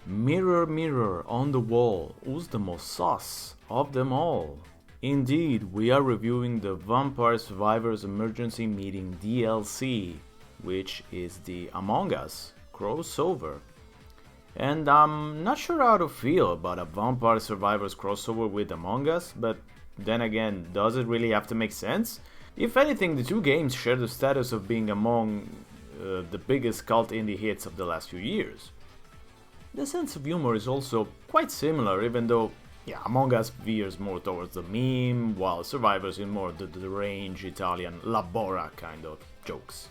Mirror, mirror on the wall, who's the most sus of them all? Indeed, we are reviewing the Vampire Survivors Emergency Meeting DLC, which is the Among Us crossover. And I'm not sure how to feel about a Vampire Survivors crossover with Among Us, but then again, does it really have to make sense? If anything, the two games share the status of being among the biggest cult indie hits of the last few years. The sense of humor is also quite similar, even though Among Us veers more towards the meme, while Survivors in more the deranged Italian labora kind of jokes.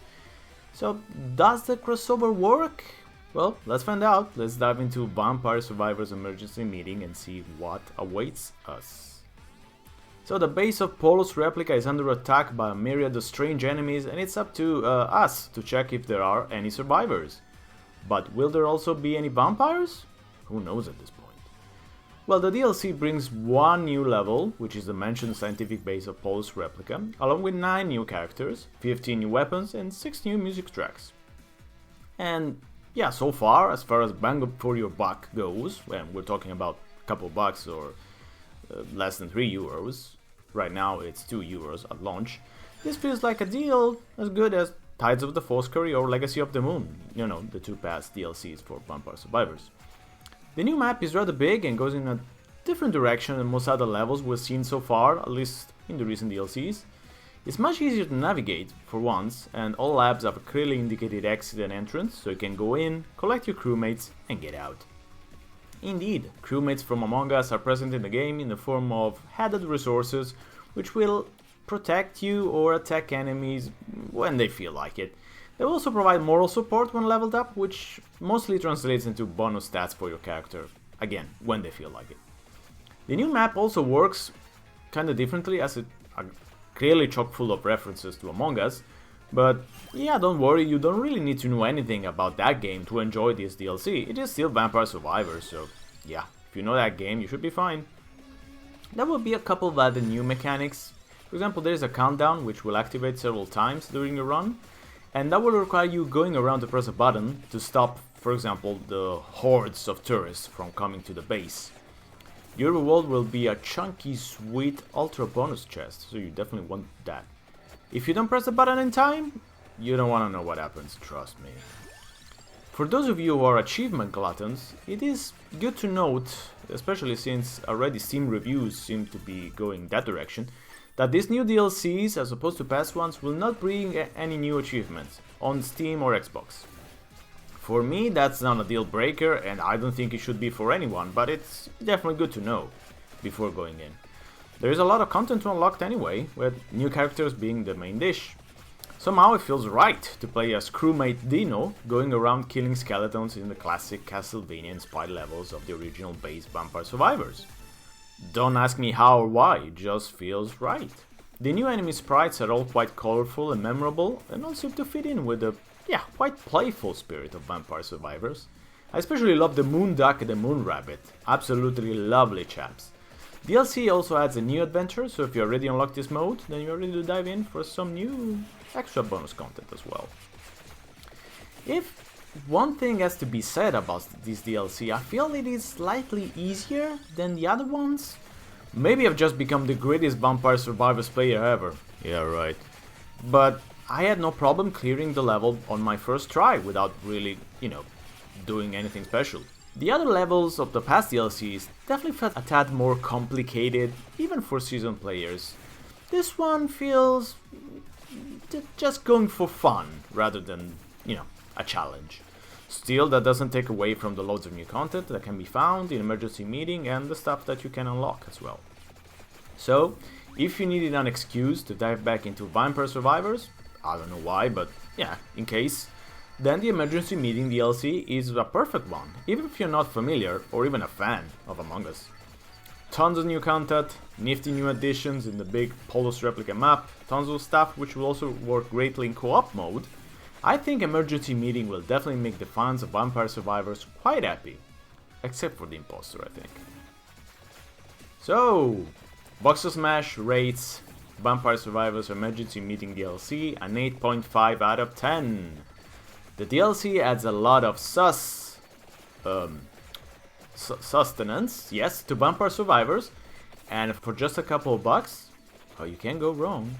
So, does the crossover work? Well, let's find out. Let's dive into Vampire Survivors Emergency Meeting and see what awaits us. So the base of Polo's replica is under attack by a myriad of strange enemies, and it's up to us to check if there are any survivors. But will there also be any vampires? Who knows at this point. Well, the DLC brings one new level, which is the mentioned scientific base of Polo's replica, along with 9 new characters, 15 new weapons, and 6 new music tracks. And so far as bang up for your buck goes, and we're talking about a couple bucks or less than 3 euros, right now it's 2 euros at launch, this feels like a deal as good as Tides of the Foscari or Legacy of the Moon, the 2 past DLCs for Vampire Survivors. The new map is rather big and goes in a different direction than most other levels we've seen so far, at least in the recent DLCs. It's much easier to navigate, for once, and all labs have a clearly indicated exit and entrance, so you can go in, collect your crewmates, and get out. Indeed, crewmates from Among Us are present in the game in the form of added resources, which will protect you or attack enemies when they feel like it. They will also provide moral support when leveled up, which mostly translates into bonus stats for your character, again, when they feel like it. The new map also works kinda differently, as it are clearly chock full of references to Among Us, but don't worry, you don't really need to know anything about that game to enjoy this DLC. It is still Vampire Survivors, so if you know that game, you should be fine. There will be a couple of other new mechanics. For example, there is a countdown which will activate several times during your run, and that will require you going around to press a button to stop, for example, the hordes of tourists from coming to the base. Your reward will be a chunky, sweet ultra bonus chest, so you definitely want that. If you don't press the button in time, you don't want to know what happens, trust me. For those of you who are achievement gluttons, it is good to note, especially since already Steam reviews seem to be going that direction, that these new DLCs, as opposed to past ones, will not bring any new achievements on Steam or Xbox. For me, that's not a deal breaker, and I don't think it should be for anyone, but it's definitely good to know before going in. There is a lot of content to unlock anyway, with new characters being the main dish. Somehow it feels right to play as crewmate Dino, going around killing skeletons in the classic Castlevania-inspired levels of the original base Vampire Survivors. Don't ask me how or why, it just feels right. The new enemy sprites are all quite colorful and memorable, and all seem to fit in with the, quite playful spirit of Vampire Survivors. I especially love the Moon Duck and the Moon Rabbit, absolutely lovely chaps. DLC also adds a new adventure, so if you already unlocked this mode, then you're ready to dive in for some new extra bonus content as well. If one thing has to be said about this DLC, I feel it is slightly easier than the other ones. Maybe I've just become the greatest Vampire Survivors player ever. Yeah, right. But I had no problem clearing the level on my first try without really, doing anything special. The other levels of the past DLCs definitely felt a tad more complicated, even for seasoned players. This one feels just going for fun rather than, a challenge. Still, that doesn't take away from the loads of new content that can be found in Emergency Meeting and the stuff that you can unlock as well. So, if you needed an excuse to dive back into Vampire Survivors, I don't know why, but in case, then the Emergency Meeting DLC is a perfect one, even if you're not familiar or even a fan of Among Us. Tons of new content, nifty new additions in the big Polos replica map, tons of stuff which will also work greatly in co-op mode. I think Emergency Meeting will definitely make the fans of Vampire Survivors quite happy. Except for the imposter, I think. So, Boxer Smash rates Vampire Survivors Emergency Meeting DLC an 8.5 out of 10. The DLC adds a lot of sus SUStenance, yes, to Vampire Survivors, and for just a couple of bucks, oh, you can't go wrong.